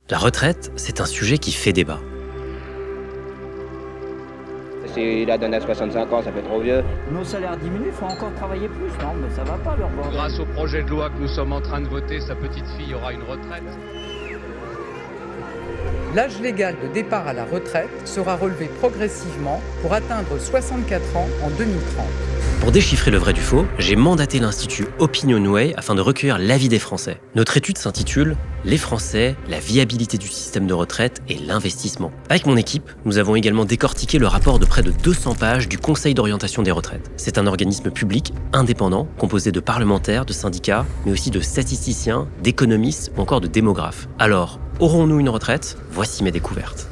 La retraite, c'est un sujet qui fait débat. S'il a donné à 65 ans, ça fait trop vieux. Nos salaires diminuent, il faut encore travailler plus. Non, mais ça va pas leur bordel. Grâce au projet de loi que nous sommes en train de voter, sa petite fille aura une retraite. L'âge légal de départ à la retraite sera relevé progressivement pour atteindre 64 ans en 2030. Pour déchiffrer le vrai du faux, j'ai mandaté l'Institut Opinionway afin de recueillir l'avis des Français. Notre étude s'intitule « Les Français, la viabilité du système de retraite et l'investissement ». Avec mon équipe, nous avons également décortiqué le rapport de près de 200 pages du Conseil d'orientation des retraites. C'est un organisme public, indépendant, composé de parlementaires, de syndicats, mais aussi de statisticiens, d'économistes ou encore de démographes. Alors, aurons-nous une retraite ? Voici mes découvertes.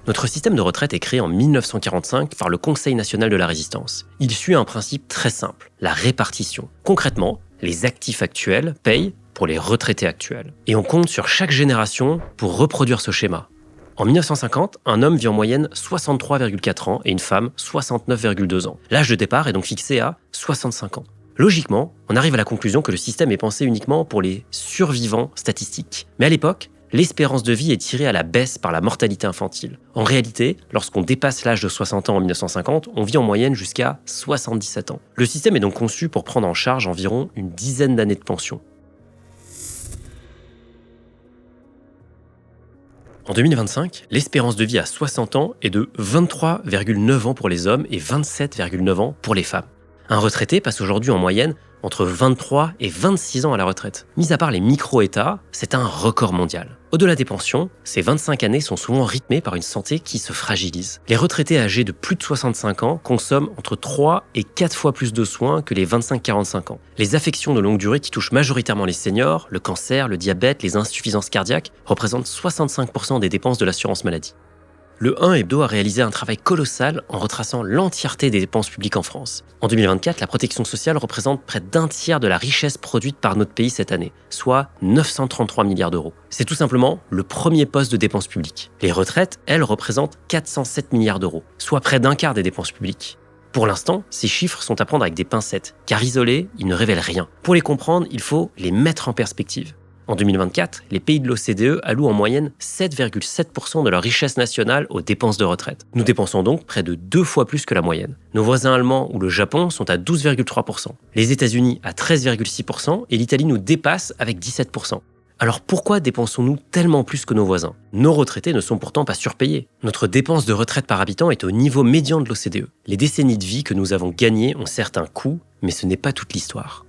Notre système de retraite est créé en 1945 par le Conseil national de la résistance. Il suit un principe très simple, la répartition. Concrètement, les actifs actuels payent pour les retraités actuels. Et on compte sur chaque génération pour reproduire ce schéma. En 1950, un homme vit en moyenne 63,4 ans et une femme 69,2 ans. L'âge de départ est donc fixé à 65 ans. Logiquement, on arrive à la conclusion que le système est pensé uniquement pour les survivants statistiques. Mais à l'époque, l'espérance de vie est tirée à la baisse par la mortalité infantile. En réalité, lorsqu'on dépasse l'âge de 60 ans en 1950, on vit en moyenne jusqu'à 77 ans. Le système est donc conçu pour prendre en charge environ une dizaine d'années de pension. En 2025, l'espérance de vie à 60 ans est de 23,9 ans pour les hommes et 27,9 ans pour les femmes. Un retraité passe aujourd'hui en moyenne entre 23 et 26 ans à la retraite. Mis à part les micro-États, c'est un record mondial. Au-delà des pensions, ces 25 années sont souvent rythmées par une santé qui se fragilise. Les retraités âgés de plus de 65 ans consomment entre 3 et 4 fois plus de soins que les 25-45 ans. Les affections de longue durée qui touchent majoritairement les seniors, le cancer, le diabète, les insuffisances cardiaques, représentent 65% des dépenses de l'assurance maladie. Le 1 Hebdo a réalisé un travail colossal en retraçant l'entièreté des dépenses publiques en France. En 2024, la protection sociale représente près d'un tiers de la richesse produite par notre pays cette année, soit 933 milliards d'euros. C'est tout simplement le premier poste de dépenses publiques. Les retraites, elles, représentent 407 milliards d'euros, soit près d'un quart des dépenses publiques. Pour l'instant, ces chiffres sont à prendre avec des pincettes, car isolés, ils ne révèlent rien. Pour les comprendre, il faut les mettre en perspective. En 2024, les pays de l'OCDE allouent en moyenne 7,7% de leur richesse nationale aux dépenses de retraite. Nous dépensons donc près de 2 fois plus que la moyenne. Nos voisins allemands ou le Japon sont à 12,3%, les États-Unis à 13,6% et l'Italie nous dépasse avec 17%. Alors pourquoi dépensons-nous tellement plus que nos voisins ? Nos retraités ne sont pourtant pas surpayés. Notre dépense de retraite par habitant est au niveau médian de l'OCDE. Les décennies de vie que nous avons gagnées ont certes un coût, mais ce n'est pas toute l'histoire.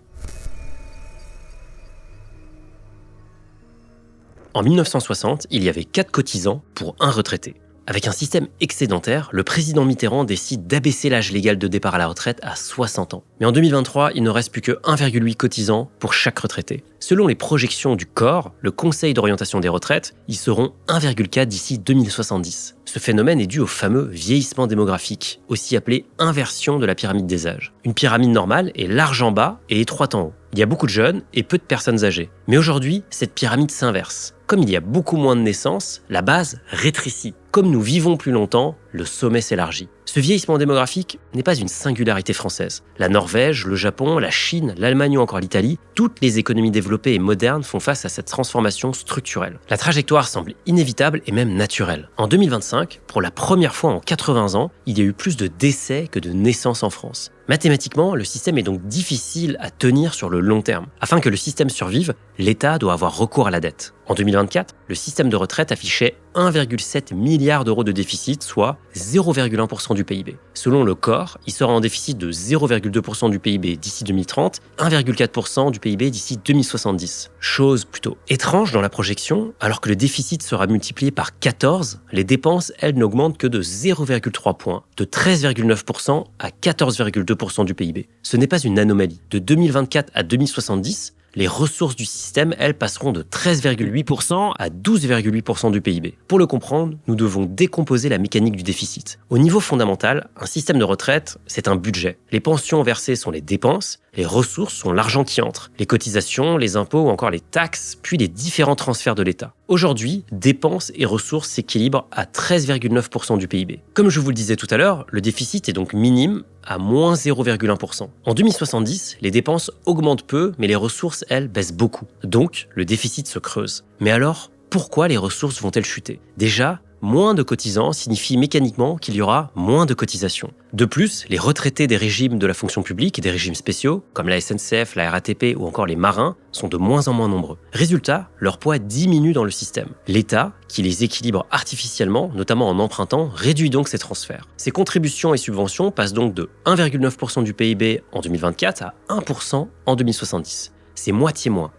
En 1960, il y avait 4 cotisants pour un retraité. Avec un système excédentaire, le président Mitterrand décide d'abaisser l'âge légal de départ à la retraite à 60 ans. Mais en 2023, il ne reste plus que 1,8 cotisants pour chaque retraité. Selon les projections du COR, le Conseil d'orientation des retraites, ils seront 1,4 d'ici 2070. Ce phénomène est dû au fameux vieillissement démographique, aussi appelé inversion de la pyramide des âges. Une pyramide normale est large en bas et étroite en haut. Il y a beaucoup de jeunes et peu de personnes âgées. Mais aujourd'hui, cette pyramide s'inverse. Comme il y a beaucoup moins de naissances, la base rétrécit. Comme nous vivons plus longtemps, le sommet s'élargit. Ce vieillissement démographique n'est pas une singularité française. La Norvège, le Japon, la Chine, l'Allemagne ou encore l'Italie, toutes les économies développées et modernes font face à cette transformation structurelle. La trajectoire semble inévitable et même naturelle. En 2025, pour la première fois en 80 ans, il y a eu plus de décès que de naissances en France. Mathématiquement, le système est donc difficile à tenir sur le long terme. Afin que le système survive, l'État doit avoir recours à la dette. En 2024, le système de retraite affichait 1,7 milliard d'euros de déficit, soit 0,1% du PIB. Selon le COR, il sera en déficit de 0,2% du PIB d'ici 2030, 1,4% du PIB d'ici 2070. Chose plutôt étrange dans la projection, alors que le déficit sera multiplié par 14, les dépenses, elles, n'augmentent que de 0,3 points, de 13,9% à 14,2% du PIB. Ce n'est pas une anomalie. De 2024 à 2070, les ressources du système, elles, passeront de 13,8% à 12,8% du PIB. Pour le comprendre, nous devons décomposer la mécanique du déficit. Au niveau fondamental, un système de retraite, c'est un budget. Les pensions versées sont les dépenses, les ressources sont l'argent qui entre, les cotisations, les impôts ou encore les taxes, puis les différents transferts de l'État. Aujourd'hui, dépenses et ressources s'équilibrent à 13,9% du PIB. Comme je vous le disais tout à l'heure, le déficit est donc minime à moins 0,1%. En 2070, les dépenses augmentent peu, mais les ressources, elles, baissent beaucoup. Donc, le déficit se creuse. Mais alors, pourquoi les ressources vont-elles chuter ? Déjà, moins de cotisants signifie mécaniquement qu'il y aura moins de cotisations. De plus, les retraités des régimes de la fonction publique et des régimes spéciaux, comme la SNCF, la RATP ou encore les marins, sont de moins en moins nombreux. Résultat, leur poids diminue dans le système. L'État, qui les équilibre artificiellement, notamment en empruntant, réduit donc ces transferts. Ces contributions et subventions passent donc de 1,9% du PIB en 2024 à 1% en 2070. C'est moitié moins.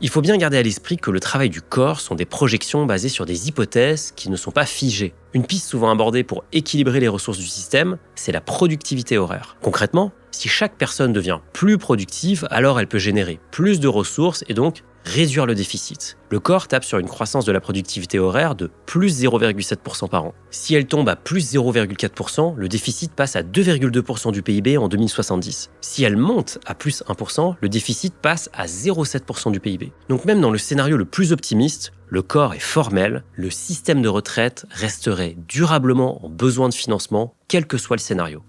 Il faut bien garder à l'esprit que le travail du corps sont des projections basées sur des hypothèses qui ne sont pas figées. Une piste souvent abordée pour équilibrer les ressources du système, c'est la productivité horaire. Concrètement, si chaque personne devient plus productive, alors elle peut générer plus de ressources et donc réduire le déficit. Le corps tape sur une croissance de la productivité horaire de plus 0,7% par an. Si elle tombe à plus 0,4%, le déficit passe à 2,2% du PIB en 2070. Si elle monte à plus 1%, le déficit passe à 0,7% du PIB. Donc même dans le scénario le plus optimiste, le corps est formel, le système de retraite resterait durablement en besoin de financement, quel que soit le scénario.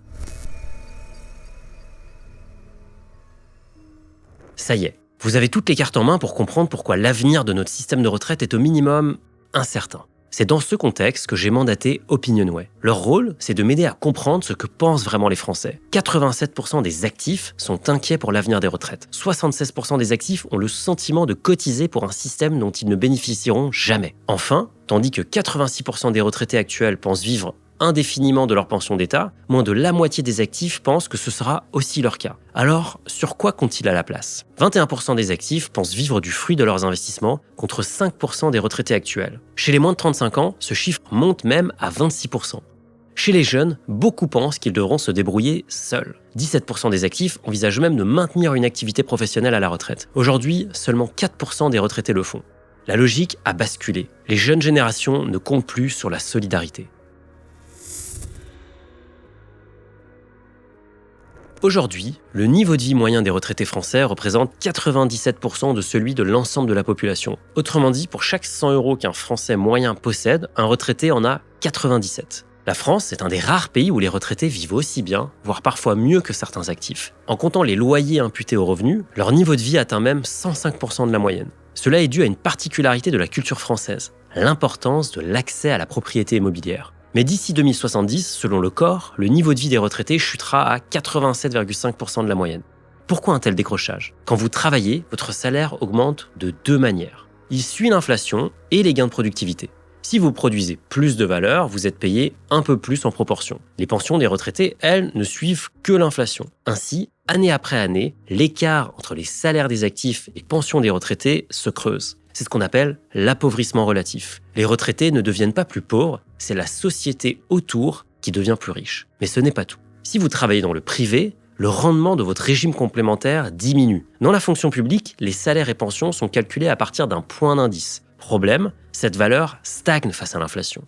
Ça y est. Vous avez toutes les cartes en main pour comprendre pourquoi l'avenir de notre système de retraite est au minimum incertain. C'est dans ce contexte que j'ai mandaté Opinionway. Leur rôle, c'est de m'aider à comprendre ce que pensent vraiment les Français. 87% des actifs sont inquiets pour l'avenir des retraites. 76% des actifs ont le sentiment de cotiser pour un système dont ils ne bénéficieront jamais. Enfin, tandis que 86% des retraités actuels pensent vivre indéfiniment de leur pension d'État, moins de la moitié des actifs pensent que ce sera aussi leur cas. Alors, sur quoi comptent-ils à la place ? 21% des actifs pensent vivre du fruit de leurs investissements, contre 5% des retraités actuels. Chez les moins de 35 ans, ce chiffre monte même à 26%. Chez les jeunes, beaucoup pensent qu'ils devront se débrouiller seuls. 17% des actifs envisagent même de maintenir une activité professionnelle à la retraite. Aujourd'hui, seulement 4% des retraités le font. La logique a basculé. Les jeunes générations ne comptent plus sur la solidarité. Aujourd'hui, le niveau de vie moyen des retraités français représente 97% de celui de l'ensemble de la population. Autrement dit, pour chaque 100 € qu'un Français moyen possède, un retraité en a 97. La France est un des rares pays où les retraités vivent aussi bien, voire parfois mieux que certains actifs. En comptant les loyers imputés aux revenus, leur niveau de vie atteint même 105% de la moyenne. Cela est dû à une particularité de la culture française, l'importance de l'accès à la propriété immobilière. Mais d'ici 2070, selon le corps, le niveau de vie des retraités chutera à 87,5% de la moyenne. Pourquoi un tel décrochage ? Quand vous travaillez, votre salaire augmente de deux manières. Il suit l'inflation et les gains de productivité. Si vous produisez plus de valeur, vous êtes payé un peu plus en proportion. Les pensions des retraités, elles, ne suivent que l'inflation. Ainsi, année après année, l'écart entre les salaires des actifs et les pensions des retraités se creuse. C'est ce qu'on appelle l'appauvrissement relatif. Les retraités ne deviennent pas plus pauvres, c'est la société autour qui devient plus riche. Mais ce n'est pas tout. Si vous travaillez dans le privé, le rendement de votre régime complémentaire diminue. Dans la fonction publique, les salaires et pensions sont calculés à partir d'un point d'indice. Problème, cette valeur stagne face à l'inflation.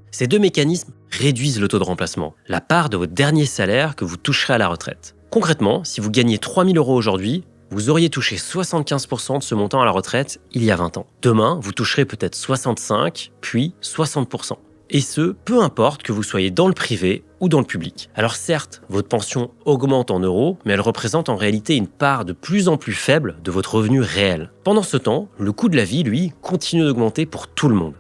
Ces deux mécanismes réduisent le taux de remplacement, la part de votre dernier salaire que vous toucherez à la retraite. Concrètement, si vous gagnez 3 000 € aujourd'hui, vous auriez touché 75% de ce montant à la retraite il y a 20 ans. Demain, vous toucherez peut-être 65%, puis 60%. Et ce, peu importe que vous soyez dans le privé ou dans le public. Alors certes, votre pension augmente en euros, mais elle représente en réalité une part de plus en plus faible de votre revenu réel. Pendant ce temps, le coût de la vie, lui, continue d'augmenter pour tout le monde.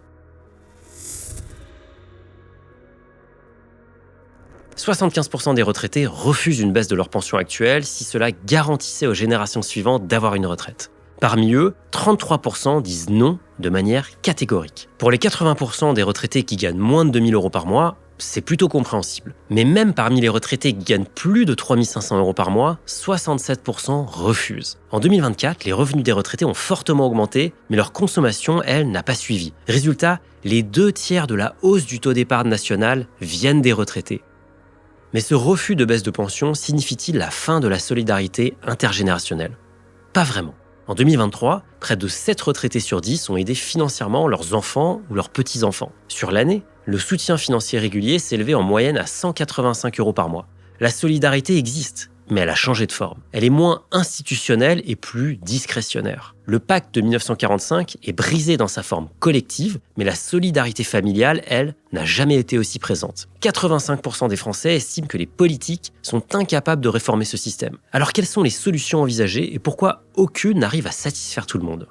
75% des retraités refusent une baisse de leur pension actuelle si cela garantissait aux générations suivantes d'avoir une retraite. Parmi eux, 33% disent non de manière catégorique. Pour les 80% des retraités qui gagnent moins de 2 000 € par mois, c'est plutôt compréhensible. Mais même parmi les retraités qui gagnent plus de 3 500 € par mois, 67% refusent. En 2024, les revenus des retraités ont fortement augmenté, mais leur consommation, elle, n'a pas suivi. Résultat, les 2/3 de la hausse du taux d'épargne national viennent des retraités. Mais ce refus de baisse de pension signifie-t-il la fin de la solidarité intergénérationnelle ? Pas vraiment. En 2023, près de 7 retraités sur 10 ont aidé financièrement leurs enfants ou leurs petits-enfants. Sur l'année, le soutien financier régulier s'élevait en moyenne à 185 € par mois. La solidarité existe, mais elle a changé de forme. Elle est moins institutionnelle et plus discrétionnaire. Le pacte de 1945 est brisé dans sa forme collective, mais la solidarité familiale, elle, n'a jamais été aussi présente. 85% des Français estiment que les politiques sont incapables de réformer ce système. Alors quelles sont les solutions envisagées et pourquoi aucune n'arrive à satisfaire tout le monde ?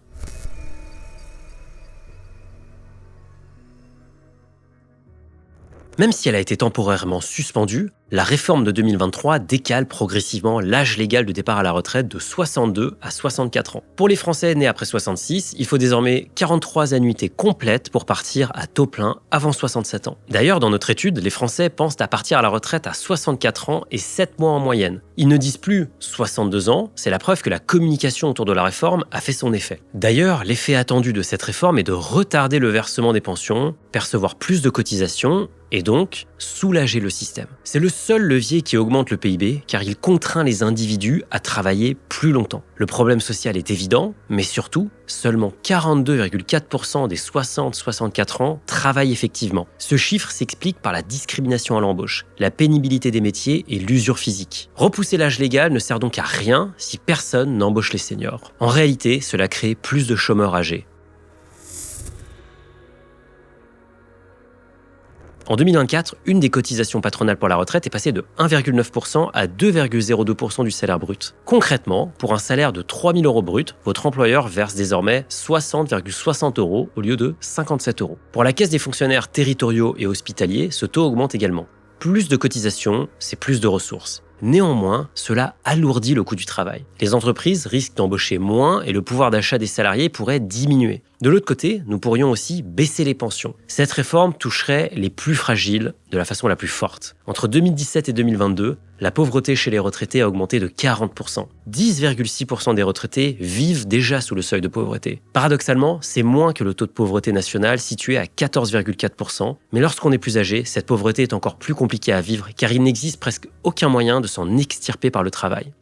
Même si elle a été temporairement suspendue, la réforme de 2023 décale progressivement l'âge légal de départ à la retraite de 62 à 64 ans. Pour les Français nés après 66, il faut désormais 43 annuités complètes pour partir à taux plein avant 67 ans. D'ailleurs, dans notre étude, les Français pensent à partir à la retraite à 64 ans et 7 mois en moyenne. Ils ne disent plus 62 ans, c'est la preuve que la communication autour de la réforme a fait son effet. D'ailleurs, l'effet attendu de cette réforme est de retarder le versement des pensions, percevoir plus de cotisations et donc soulager le système. C'est le seul levier qui augmente le PIB car il contraint les individus à travailler plus longtemps. Le problème social est évident, mais surtout, seulement 42,4% des 60-64 ans travaillent effectivement. Ce chiffre s'explique par la discrimination à l'embauche, la pénibilité des métiers et l'usure physique. Repousser l'âge légal ne sert donc à rien si personne n'embauche les seniors. En réalité, cela crée plus de chômeurs âgés. En 2024, une des cotisations patronales pour la retraite est passée de 1,9% à 2,02% du salaire brut. Concrètement, pour un salaire de 3 000 € brut, votre employeur verse désormais 60,60 € au lieu de 57 €. Pour la caisse des fonctionnaires territoriaux et hospitaliers, ce taux augmente également. Plus de cotisations, c'est plus de ressources. Néanmoins, cela alourdit le coût du travail. Les entreprises risquent d'embaucher moins et le pouvoir d'achat des salariés pourrait diminuer. De l'autre côté, nous pourrions aussi baisser les pensions. Cette réforme toucherait les plus fragiles de la façon la plus forte. Entre 2017 et 2022, la pauvreté chez les retraités a augmenté de 40%. 10,6% des retraités vivent déjà sous le seuil de pauvreté. Paradoxalement, c'est moins que le taux de pauvreté national situé à 14,4%, mais lorsqu'on est plus âgé, cette pauvreté est encore plus compliquée à vivre car il n'existe presque aucun moyen de s'en extirper par le travail.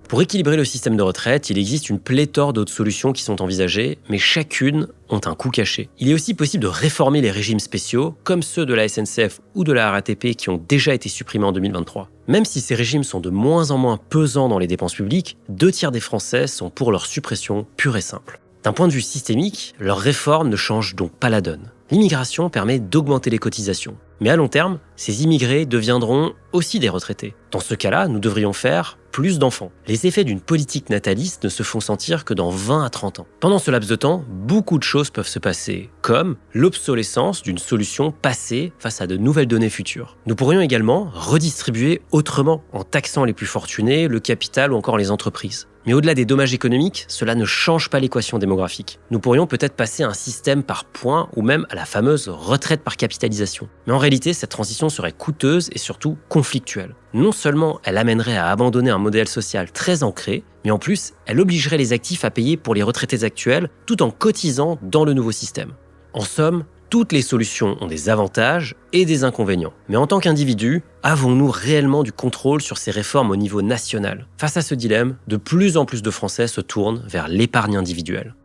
Pour équilibrer le système de retraite, il existe une pléthore d'autres solutions qui sont envisagées, mais chacune ont un coût caché. Il est aussi possible de réformer les régimes spéciaux, comme ceux de la SNCF ou de la RATP qui ont déjà été supprimés en 2023. Même si ces régimes sont de moins en moins pesants dans les dépenses publiques, 2/3 des Français sont pour leur suppression pure et simple. D'un point de vue systémique, leur réforme ne change donc pas la donne. L'immigration permet d'augmenter les cotisations. Mais à long terme, ces immigrés deviendront aussi des retraités. Dans ce cas-là, nous devrions faire plus d'enfants. Les effets d'une politique nataliste ne se font sentir que dans 20 à 30 ans. Pendant ce laps de temps, beaucoup de choses peuvent se passer, comme l'obsolescence d'une solution passée face à de nouvelles données futures. Nous pourrions également redistribuer autrement, en taxant les plus fortunés, le capital ou encore les entreprises. Mais au-delà des dommages économiques, cela ne change pas l'équation démographique. Nous pourrions peut-être passer à un système par points ou même à la fameuse retraite par capitalisation. Mais en réalité, cette transition serait coûteuse et surtout conflictuelle. Non seulement elle amènerait à abandonner un modèle social très ancré, mais en plus, elle obligerait les actifs à payer pour les retraités actuels tout en cotisant dans le nouveau système. En somme, toutes les solutions ont des avantages et des inconvénients. Mais en tant qu'individus, avons-nous réellement du contrôle sur ces réformes au niveau national ? Face à ce dilemme, de plus en plus de Français se tournent vers l'épargne individuelle.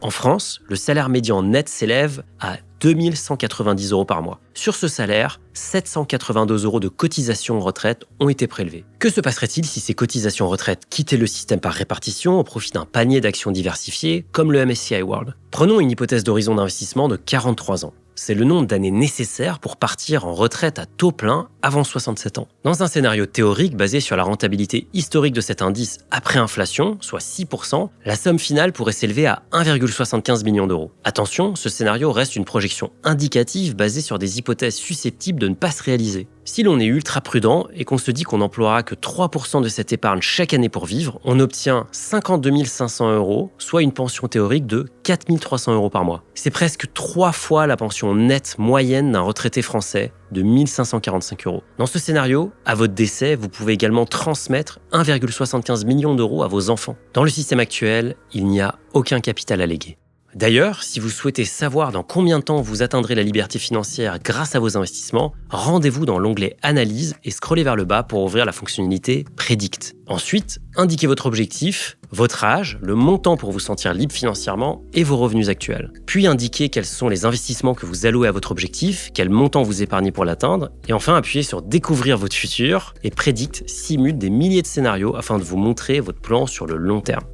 En France, le salaire médian net s'élève à 2 190 € par mois. Sur ce salaire, 782 € de cotisations retraite ont été prélevées. Que se passerait-il si ces cotisations retraite quittaient le système par répartition au profit d'un panier d'actions diversifiées comme le MSCI World ? Prenons une hypothèse d'horizon d'investissement de 43 ans. C'est le nombre d'années nécessaires pour partir en retraite à taux plein avant 67 ans. Dans un scénario théorique basé sur la rentabilité historique de cet indice après inflation, soit 6%, la somme finale pourrait s'élever à 1,75 million d'euros. Attention, ce scénario reste une projection indicative basée sur des hypothèses susceptibles de ne pas se réaliser. Si l'on est ultra prudent et qu'on se dit qu'on n'emploiera que 3% de cette épargne chaque année pour vivre, on obtient 52 500 €, soit une pension théorique de 4 300 € par mois. C'est presque 3 fois la pension nette moyenne d'un retraité français de 1 545 €. Dans ce scénario, à votre décès, vous pouvez également transmettre 1,75 million d'euros à vos enfants. Dans le système actuel, il n'y a aucun capital à léguer. D'ailleurs, si vous souhaitez savoir dans combien de temps vous atteindrez la liberté financière grâce à vos investissements, rendez-vous dans l'onglet Analyse et scrollez vers le bas pour ouvrir la fonctionnalité Predict. Ensuite, indiquez votre objectif, votre âge, le montant pour vous sentir libre financièrement et vos revenus actuels. Puis indiquez quels sont les investissements que vous allouez à votre objectif, quel montant vous épargnez pour l'atteindre, et enfin appuyez sur Découvrir votre futur et Predict simule des milliers de scénarios afin de vous montrer votre plan sur le long terme.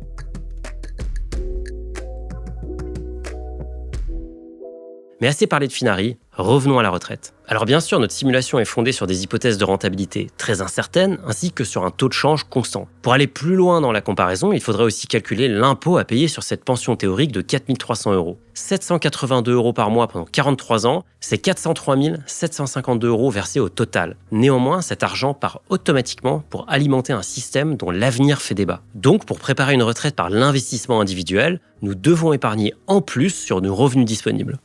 Mais assez parlé de Finari, revenons à la retraite. Alors bien sûr, notre simulation est fondée sur des hypothèses de rentabilité très incertaines, ainsi que sur un taux de change constant. Pour aller plus loin dans la comparaison, il faudrait aussi calculer l'impôt à payer sur cette pension théorique de 4 300 €. 782 € par mois pendant 43 ans, c'est 403 752 € versés au total. Néanmoins, cet argent part automatiquement pour alimenter un système dont l'avenir fait débat. Donc, pour préparer une retraite par l'investissement individuel, nous devons épargner en plus sur nos revenus disponibles.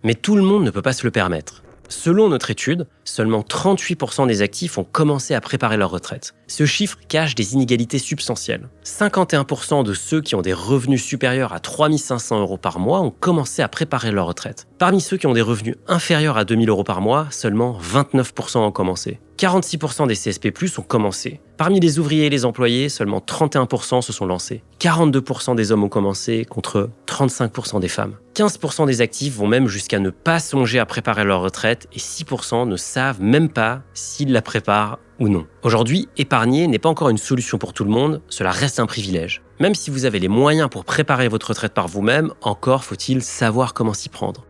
Mais tout le monde ne peut pas se le permettre. Selon notre étude, seulement 38% des actifs ont commencé à préparer leur retraite. Ce chiffre cache des inégalités substantielles. 51% de ceux qui ont des revenus supérieurs à 3 500 € par mois ont commencé à préparer leur retraite. Parmi ceux qui ont des revenus inférieurs à 2 000 € par mois, seulement 29% ont commencé. 46% des CSP+ ont commencé. Parmi les ouvriers et les employés, seulement 31% se sont lancés. 42% des hommes ont commencé contre 35% des femmes. 15% des actifs vont même jusqu'à ne pas songer à préparer leur retraite et 6% ne savent même pas s'ils la préparent ou non. Aujourd'hui, épargner n'est pas encore une solution pour tout le monde, cela reste un privilège. Même si vous avez les moyens pour préparer votre retraite par vous-même, encore faut-il savoir comment s'y prendre.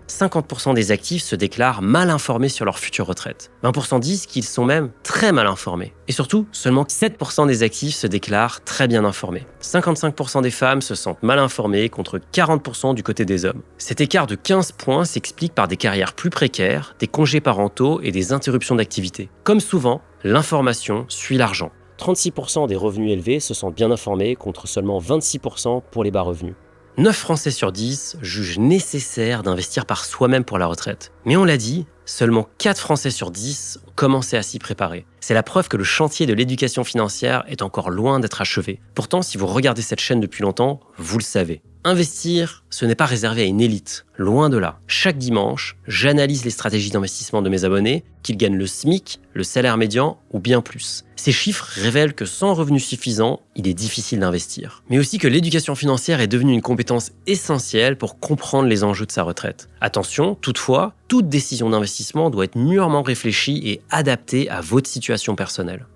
50% des actifs se déclarent mal informés sur leur future retraite. 20% disent qu'ils sont même très mal informés. Et surtout, seulement 7% des actifs se déclarent très bien informés. 55% des femmes se sentent mal informées contre 40% du côté des hommes. Cet écart de 15 points s'explique par des carrières plus précaires, des congés parentaux et des interruptions d'activité. Comme souvent, l'information suit l'argent. 36% des revenus élevés se sentent bien informés contre seulement 26% pour les bas revenus. 9 Français sur 10 jugent nécessaire d'investir par soi-même pour la retraite. Mais on l'a dit, seulement 4 Français sur 10 ont commencé à s'y préparer. C'est la preuve que le chantier de l'éducation financière est encore loin d'être achevé. Pourtant, si vous regardez cette chaîne depuis longtemps, vous le savez. Investir, ce n'est pas réservé à une élite, loin de là. Chaque dimanche, j'analyse les stratégies d'investissement de mes abonnés, qu'ils gagnent le SMIC, le salaire médian ou bien plus. Ces chiffres révèlent que sans revenus suffisants, il est difficile d'investir. Mais aussi que l'éducation financière est devenue une compétence essentielle pour comprendre les enjeux de sa retraite. Attention, toutefois, toute décision d'investissement doit être mûrement réfléchie et adaptée à votre situation personnelle.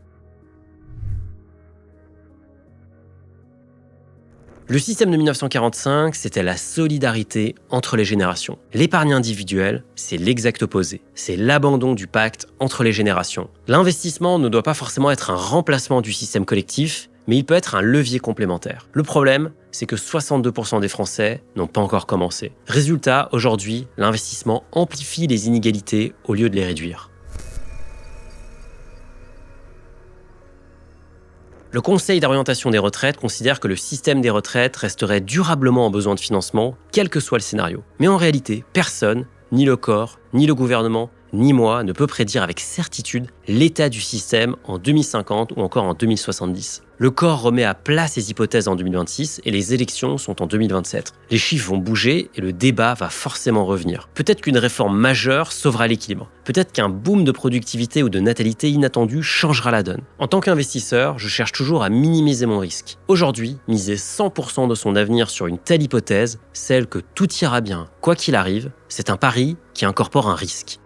Le système de 1945, c'était la solidarité entre les générations. L'épargne individuelle, c'est l'exact opposé. C'est l'abandon du pacte entre les générations. L'investissement ne doit pas forcément être un remplacement du système collectif, mais il peut être un levier complémentaire. Le problème, c'est que 62% des Français n'ont pas encore commencé. Résultat, aujourd'hui, l'investissement amplifie les inégalités au lieu de les réduire. Le Conseil d'orientation des retraites considère que le système des retraites resterait durablement en besoin de financement, quel que soit le scénario. Mais en réalité, personne, ni le corps, ni le gouvernement, ni moi, ne peut prédire avec certitude l'état du système en 2050 ou encore en 2070. Le corps remet à plat ses hypothèses en 2026 et les élections sont en 2027. Les chiffres vont bouger et le débat va forcément revenir. Peut-être qu'une réforme majeure sauvera l'équilibre. Peut-être qu'un boom de productivité ou de natalité inattendu changera la donne. En tant qu'investisseur, je cherche toujours à minimiser mon risque. Aujourd'hui, miser 100% de son avenir sur une telle hypothèse, celle que tout ira bien, quoi qu'il arrive, c'est un pari qui incorpore un risque.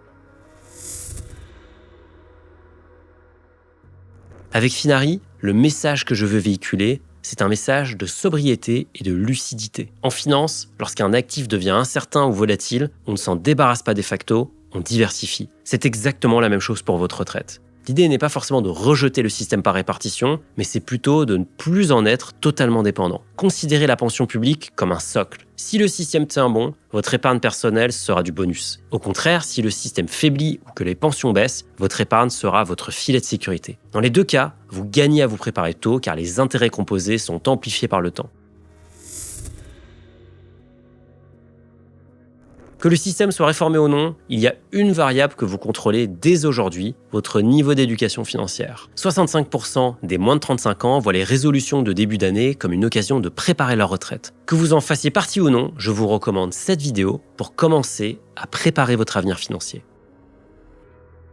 Avec Finari, le message que je veux véhiculer, c'est un message de sobriété et de lucidité. En finance, lorsqu'un actif devient incertain ou volatile, on ne s'en débarrasse pas de facto, on diversifie. C'est exactement la même chose pour votre retraite. L'idée n'est pas forcément de rejeter le système par répartition, mais c'est plutôt de ne plus en être totalement dépendant. Considérez la pension publique comme un socle. Si le système tient bon, votre épargne personnelle sera du bonus. Au contraire, si le système faiblit ou que les pensions baissent, votre épargne sera votre filet de sécurité. Dans les deux cas, vous gagnez à vous préparer tôt car les intérêts composés sont amplifiés par le temps. Que le système soit réformé ou non, il y a une variable que vous contrôlez dès aujourd'hui, votre niveau d'éducation financière. 65% des moins de 35 ans voient les résolutions de début d'année comme une occasion de préparer leur retraite. Que vous en fassiez partie ou non, je vous recommande cette vidéo pour commencer à préparer votre avenir financier.